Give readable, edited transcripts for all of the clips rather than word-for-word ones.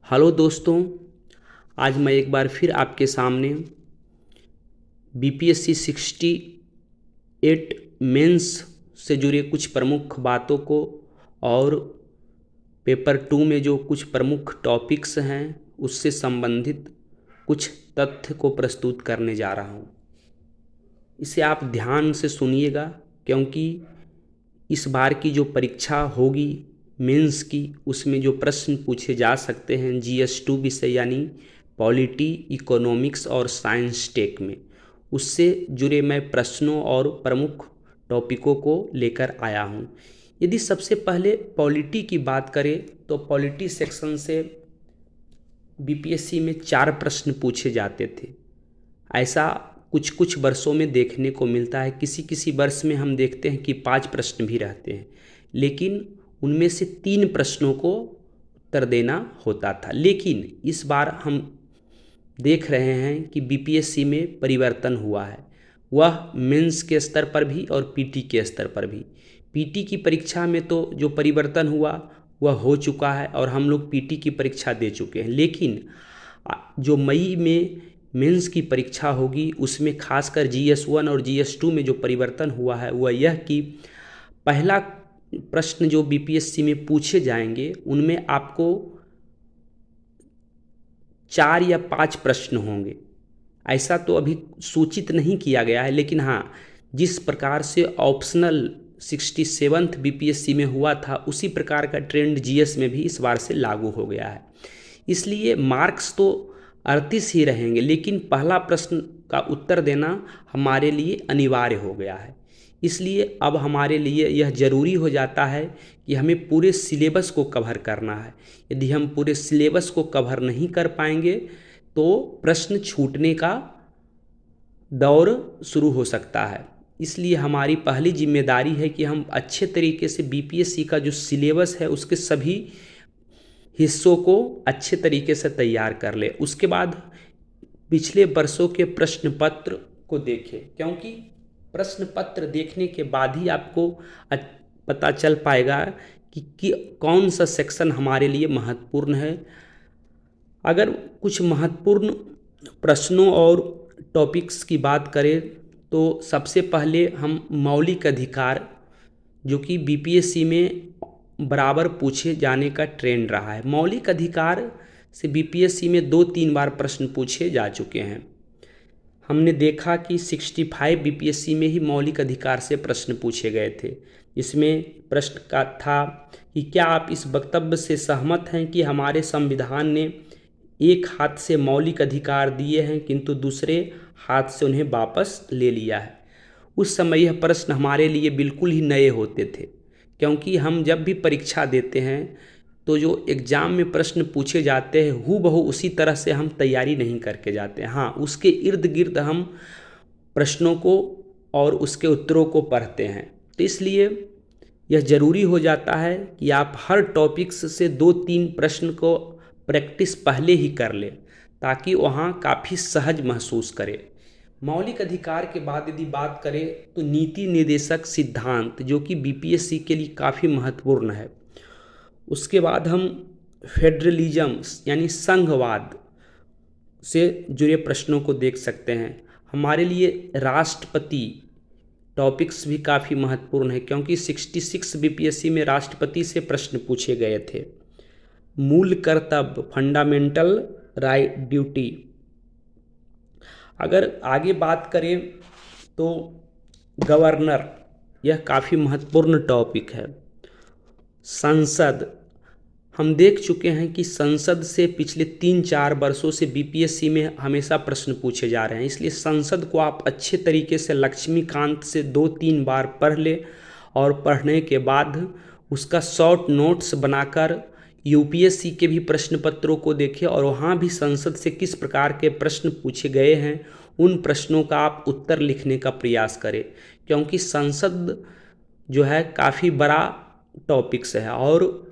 Hello दोस्तों, आज मैं एक बार फिर आपके सामने बीपीएससी 68 मेंस से जुड़े कुछ प्रमुख बातों को और पेपर 2 में जो कुछ प्रमुख टॉपिक्स हैं उससे संबंधित कुछ तथ्य को प्रस्तुत करने जा रहा हूँ। इसे आप ध्यान से सुनिएगा, क्योंकि इस बार की जो परीक्षा होगी मेंस की, उसमें जो प्रश्न पूछे जा सकते हैं GS2 विषय यानी पॉलिटी, इकोनॉमिक्स और साइंस टेक में, उससे जुड़े मैं प्रश्नों और प्रमुख टॉपिकों को लेकर आया हूँ। यदि सबसे पहले पॉलिटी की बात करें तो पॉलिटी सेक्शन से बीपीएससी में 4 प्रश्न पूछे जाते थे। ऐसा कुछ कुछ वर्षों में देखने को मिलता है। किसी किसी वर्ष में हम देखते हैं कि 5 प्रश्न भी रहते हैं, लेकिन उनमें से 3 प्रश्नों को उत्तर देना होता था। लेकिन इस बार हम देख रहे हैं कि बीपीएससी में परिवर्तन हुआ है, वह मेंस के स्तर पर भी और पीटी के स्तर पर भी। पीटी की परीक्षा में तो जो परिवर्तन हुआ वह हो चुका है और हम लोग पीटी की परीक्षा दे चुके हैं, लेकिन जो मई में मेंस की परीक्षा होगी उसमें खासकर GS1 और GS2 में जो परिवर्तन हुआ है वह यह कि पहला प्रश्न जो बीपीएससी में पूछे जाएंगे उनमें आपको 4 या 5 प्रश्न होंगे। ऐसा तो अभी सूचित नहीं किया गया है, लेकिन हाँ, जिस प्रकार से ऑप्शनल 67th बीपीएससी में हुआ था उसी प्रकार का ट्रेंड जीएस में भी इस बार से लागू हो गया है। इसलिए मार्क्स तो 38 ही रहेंगे, लेकिन पहला प्रश्न का उत्तर देना हमारे लिए अनिवार्य हो गया है। इसलिए अब हमारे लिए यह ज़रूरी हो जाता है कि हमें पूरे सिलेबस को कवर करना है। यदि हम पूरे सिलेबस को कवर नहीं कर पाएंगे तो प्रश्न छूटने का दौर शुरू हो सकता है। इसलिए हमारी पहली जिम्मेदारी है कि हम अच्छे तरीके से बीपीएससी का जो सिलेबस है उसके सभी हिस्सों को अच्छे तरीके से तैयार कर ले। उसके बाद पिछले वर्षों के प्रश्न पत्र को देखें, क्योंकि प्रश्न पत्र देखने के बाद ही आपको पता चल पाएगा कि कौन सा सेक्शन हमारे लिए महत्वपूर्ण है। अगर कुछ महत्वपूर्ण प्रश्नों और टॉपिक्स की बात करें तो सबसे पहले हम मौलिक अधिकार, जो कि बीपीएससी में बराबर पूछे जाने का ट्रेंड रहा है। मौलिक अधिकार से बीपीएससी में 2-3 बार प्रश्न पूछे जा चुके हैं। हमने देखा कि 65 बीपीएससी में ही मौलिक अधिकार से प्रश्न पूछे गए थे। इसमें प्रश्न का था कि क्या आप इस वक्तव्य से सहमत हैं कि हमारे संविधान ने एक हाथ से मौलिक अधिकार दिए हैं किंतु दूसरे हाथ से उन्हें वापस ले लिया है। उस समय यह प्रश्न हमारे लिए बिल्कुल ही नए होते थे, क्योंकि हम जब भी परीक्षा देते हैं तो जो एग्ज़ाम में प्रश्न पूछे जाते हैं हूबहू उसी तरह से हम तैयारी नहीं करके जाते हैं। हाँ, उसके इर्द गिर्द हम प्रश्नों को और उसके उत्तरों को पढ़ते हैं। तो इसलिए यह ज़रूरी हो जाता है कि आप हर टॉपिक्स से 2-3 प्रश्न को प्रैक्टिस पहले ही कर लें, ताकि वहाँ काफ़ी सहज महसूस करें। मौलिक अधिकार के बाद यदि बात करें तो नीति निर्देशक सिद्धांत, जो कि बीपीएससी के लिए काफ़ी महत्वपूर्ण है। उसके बाद हम फेडरलिज्म यानी संघवाद से जुड़े प्रश्नों को देख सकते हैं। हमारे लिए राष्ट्रपति टॉपिक्स भी काफ़ी महत्वपूर्ण है, क्योंकि 66 बीपीएससी में राष्ट्रपति से प्रश्न पूछे गए थे। मूल कर्तव्य, फंडामेंटल राइट ड्यूटी। अगर आगे बात करें तो गवर्नर, यह काफ़ी महत्वपूर्ण टॉपिक है। संसद, हम देख चुके हैं कि संसद से पिछले 3-4 वर्षों से बीपीएससी में हमेशा प्रश्न पूछे जा रहे हैं। इसलिए संसद को आप अच्छे तरीके से लक्ष्मीकांत से 2-3 बार पढ़ ले और पढ़ने के बाद उसका शॉर्ट नोट्स बनाकर यूपीएससी के भी प्रश्न पत्रों को देखें और वहाँ भी संसद से किस प्रकार के प्रश्न पूछे गए हैं उन प्रश्नों का आप उत्तर लिखने का प्रयास करें, क्योंकि संसद जो है काफ़ी बड़ा टॉपिक्स है और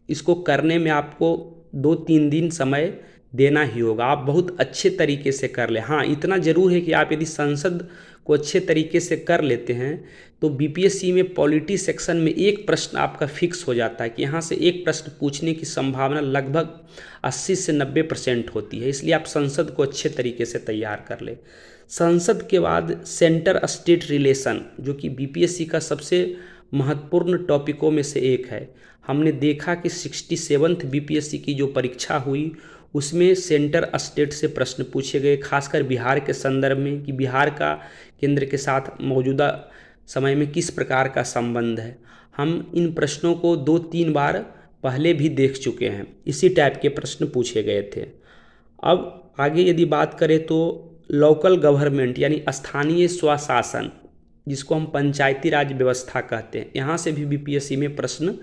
इसको करने में आपको 2-3 दिन समय देना ही होगा। आप बहुत अच्छे तरीके से कर ले। हाँ, इतना ज़रूर है कि आप यदि संसद को अच्छे तरीके से कर लेते हैं तो बीपीएससी में पॉलिटी सेक्शन में एक प्रश्न आपका फिक्स हो जाता है कि यहाँ से एक प्रश्न पूछने की संभावना लगभग 80 से 90% होती है। इसलिए आप संसद को अच्छे तरीके से तैयार कर ले। संसद के बाद सेंटर स्टेट रिलेशन, जो कि बीपीएससी का सबसे महत्वपूर्ण टॉपिकों में से एक है। हमने देखा कि 67th बीपीएससी की जो परीक्षा हुई उसमें सेंटर स्टेट से प्रश्न पूछे गए, खासकर बिहार के संदर्भ में कि बिहार का केंद्र के साथ मौजूदा समय में किस प्रकार का संबंध है। हम इन प्रश्नों को 2-3 बार पहले भी देख चुके हैं, इसी टाइप के प्रश्न पूछे गए थे। अब आगे यदि बात करें तो लोकल गवर्नमेंट यानी स्थानीय स्वशासन, जिसको हम पंचायती राज व्यवस्था कहते हैं, यहाँ से भी बीपीएससी में प्रश्न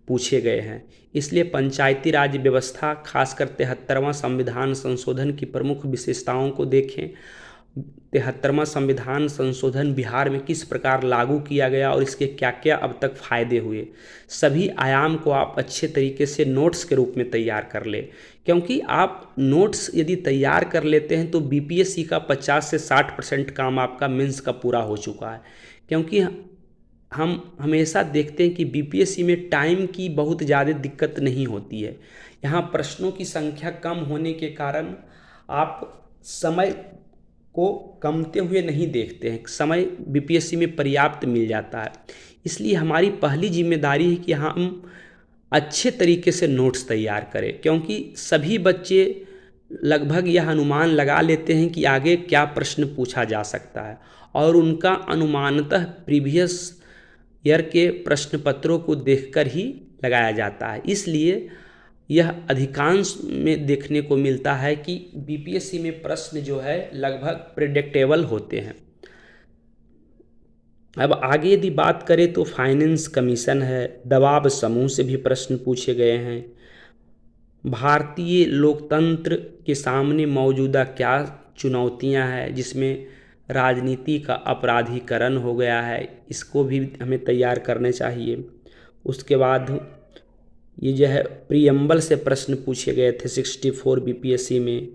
पूछे गए हैं। इसलिए पंचायती राज व्यवस्था, खासकर 73वां संविधान संशोधन की प्रमुख विशेषताओं को देखें। 73वां संविधान संशोधन बिहार में किस प्रकार लागू किया गया और इसके क्या क्या अब तक फायदे हुए, सभी आयाम को आप अच्छे तरीके से नोट्स के रूप में तैयार कर ले। क्योंकि आप नोट्स यदि तैयार कर लेते हैं तो बीपीएससी का 50 से 60% काम आपका मेंस का पूरा हो चुका है। क्योंकि हम हमेशा देखते हैं कि बीपीएससी में टाइम की बहुत ज़्यादा दिक्कत नहीं होती है। यहाँ प्रश्नों की संख्या कम होने के कारण आप समय को कमते हुए नहीं देखते हैं, समय बीपीएससी में पर्याप्त मिल जाता है। इसलिए हमारी पहली जिम्मेदारी है कि हम अच्छे तरीके से नोट्स तैयार करें, क्योंकि सभी बच्चे लगभग यह अनुमान लगा लेते हैं कि आगे क्या प्रश्न पूछा जा सकता है और उनका अनुमानतः प्रीवियस ईयर के प्रश्न पत्रों को देखकर ही लगाया जाता है। इसलिए यह अधिकांश में देखने को मिलता है कि बीपीएससी में प्रश्न जो है लगभग प्रेडिक्टेबल होते हैं। अब आगे यदि बात करें तो फाइनेंस कमीशन है, दबाव समूह से भी प्रश्न पूछे गए हैं। भारतीय लोकतंत्र के सामने मौजूदा क्या चुनौतियां हैं, जिसमें राजनीति का अपराधीकरण हो गया है, इसको भी हमें तैयार करने चाहिए। उसके बाद ये जो है प्रीएम्बल से प्रश्न पूछे गए थे 64 बीपीएससी में।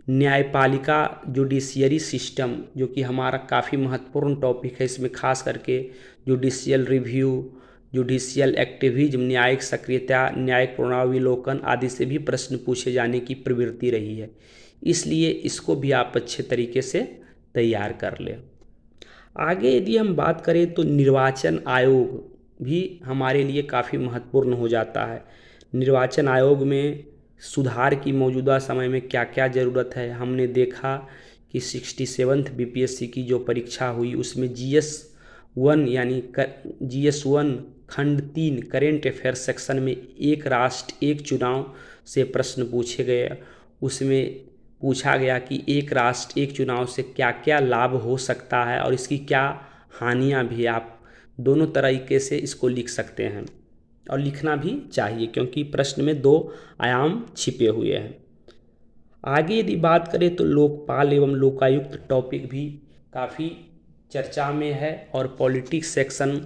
न्यायपालिका जुडिशियरी सिस्टम, जो कि हमारा काफ़ी महत्वपूर्ण टॉपिक है, इसमें खास करके जुडिशियल रिव्यू, जुडिशियल एक्टिविज्म, न्यायिक सक्रियता, न्यायिक पुनराविलोकन आदि से भी प्रश्न पूछे जाने की प्रवृत्ति रही है। इसलिए इसको भी आप अच्छे तरीके से तैयार कर लें। आगे यदि हम बात करें तो निर्वाचन आयोग भी हमारे लिए काफ़ी महत्वपूर्ण हो जाता है। निर्वाचन आयोग में सुधार की मौजूदा समय में क्या क्या ज़रूरत है, हमने देखा कि 67th बीपीएससी की जो परीक्षा हुई उसमें GS1 यानी GS1 खंड 3 करेंट अफेयर सेक्शन में एक राष्ट्र एक चुनाव से प्रश्न पूछे गए। उसमें पूछा गया कि एक राष्ट्र एक चुनाव से क्या क्या लाभ हो सकता है और इसकी क्या हानियां भी। आप दोनों तरीके से इसको लिख सकते हैं और लिखना भी चाहिए, क्योंकि प्रश्न में 2 आयाम छिपे हुए हैं। आगे यदि बात करें तो लोकपाल एवं लोकायुक्त टॉपिक भी काफ़ी चर्चा में है और पॉलिटिक्स सेक्शन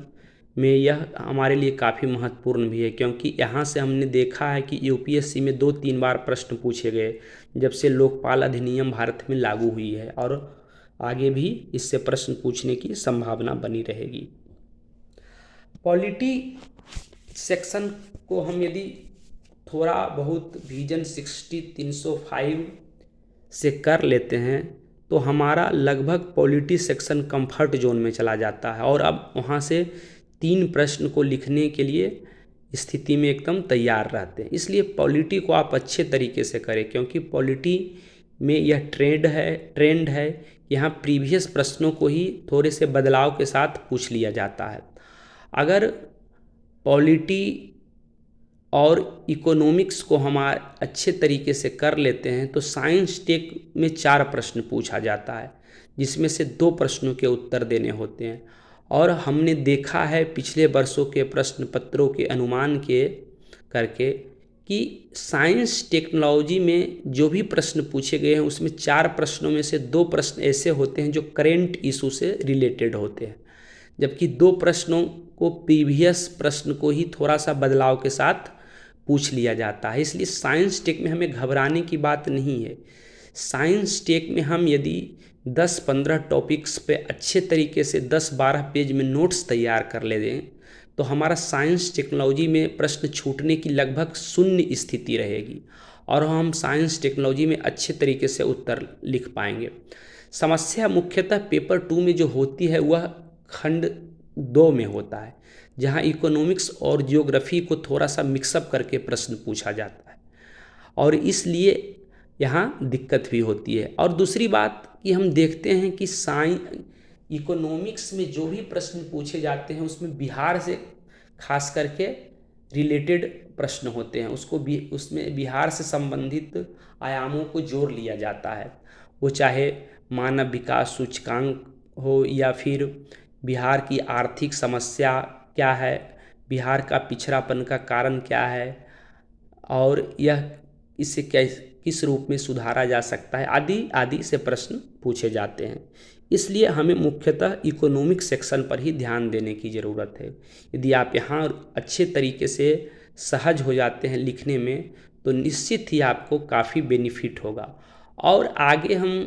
में यह हमारे लिए काफ़ी महत्वपूर्ण भी है, क्योंकि यहाँ से हमने देखा है कि यूपीएससी में 2-3 बार प्रश्न पूछे गए जब से लोकपाल अधिनियम भारत में लागू हुई है और आगे भी इससे प्रश्न पूछने की संभावना बनी रहेगी। पॉलिटी सेक्शन को हम यदि थोड़ा बहुत विजन 60-305 से कर लेते हैं तो हमारा लगभग पॉलिटी सेक्शन कंफर्ट जोन में चला जाता है और अब वहाँ से 3 प्रश्न को लिखने के लिए स्थिति में एकदम तैयार रहते हैं। इसलिए पॉलिटी को आप अच्छे तरीके से करें, क्योंकि पॉलिटी में यह ट्रेंड है यहाँ प्रीवियस प्रश्नों को ही थोड़े से बदलाव के साथ पूछ लिया जाता है। अगर पॉलिटी और इकोनॉमिक्स को हम अच्छे तरीके से कर लेते हैं तो साइंस टेक में 4 प्रश्न पूछा जाता है, जिसमें से 2 प्रश्नों के उत्तर देने होते हैं। और हमने देखा है पिछले वर्षों के प्रश्न पत्रों के अनुमान के करके कि साइंस टेक्नोलॉजी में जो भी प्रश्न पूछे गए हैं उसमें 4 प्रश्नों में से 2 प्रश्न ऐसे होते हैं जो करेंट इशू से रिलेटेड होते हैं, जबकि 2 प्रश्नों को प्रीवियस प्रश्न को ही थोड़ा सा बदलाव के साथ पूछ लिया जाता है। इसलिए साइंस टेक में हमें घबराने की बात नहीं है। साइंस टेक में हम यदि 10-15 टॉपिक्स पे अच्छे तरीके से 10-12 पेज में नोट्स तैयार कर ले दें तो हमारा साइंस टेक्नोलॉजी में प्रश्न छूटने की लगभग शून्य स्थिति रहेगी और हम साइंस टेक्नोलॉजी में अच्छे तरीके से उत्तर लिख पाएंगे। समस्या मुख्यतः पेपर 2 में जो होती है वह खंड 2 में होता है, जहां इकोनॉमिक्स और जियोग्राफी को थोड़ा सा मिक्सअप करके प्रश्न पूछा जाता है और इसलिए यहाँ दिक्कत भी होती है। और दूसरी बात कि हम देखते हैं कि इकोनॉमिक्स में जो भी प्रश्न पूछे जाते हैं उसमें बिहार से खास करके रिलेटेड प्रश्न होते हैं, उसमें बिहार से संबंधित आयामों को जोड़ लिया जाता है। वो चाहे मानव विकास सूचकांक हो या फिर बिहार की आर्थिक समस्या क्या है, बिहार का पिछड़ापन का कारण क्या है और यह इसे किस रूप में सुधारा जा सकता है, आदि आदि से प्रश्न पूछे जाते हैं। इसलिए हमें मुख्यतः इकोनॉमिक सेक्शन पर ही ध्यान देने की ज़रूरत है। यदि आप यहाँ अच्छे तरीके से सहज हो जाते हैं लिखने में तो निश्चित ही आपको काफ़ी बेनिफिट होगा। और आगे हम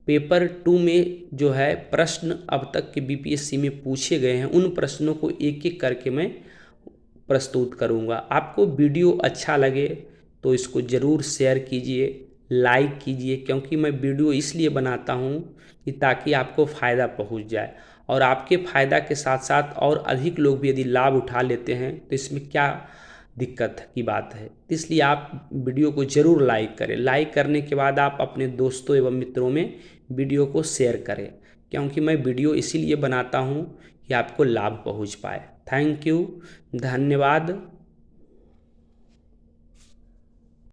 पेपर 2 में जो है प्रश्न अब तक के बीपीएससी में पूछे गए हैं उन प्रश्नों को एक एक करके मैं प्रस्तुत करूँगा। आपको वीडियो अच्छा लगे तो इसको ज़रूर शेयर कीजिए, लाइक कीजिए, क्योंकि मैं वीडियो इसलिए बनाता हूँ कि ताकि आपको फ़ायदा पहुँच जाए और आपके फ़ायदा के साथ साथ और अधिक लोग भी यदि लाभ उठा लेते हैं तो इसमें क्या दिक्कत की बात है। इसलिए आप वीडियो को ज़रूर लाइक करें। लाइक करने के बाद आप अपने दोस्तों एवं मित्रों में वीडियो को शेयर करें, क्योंकि मैं वीडियो इसीलिए बनाता हूँ कि आपको लाभ पहुँच पाए। थैंक यू, धन्यवाद।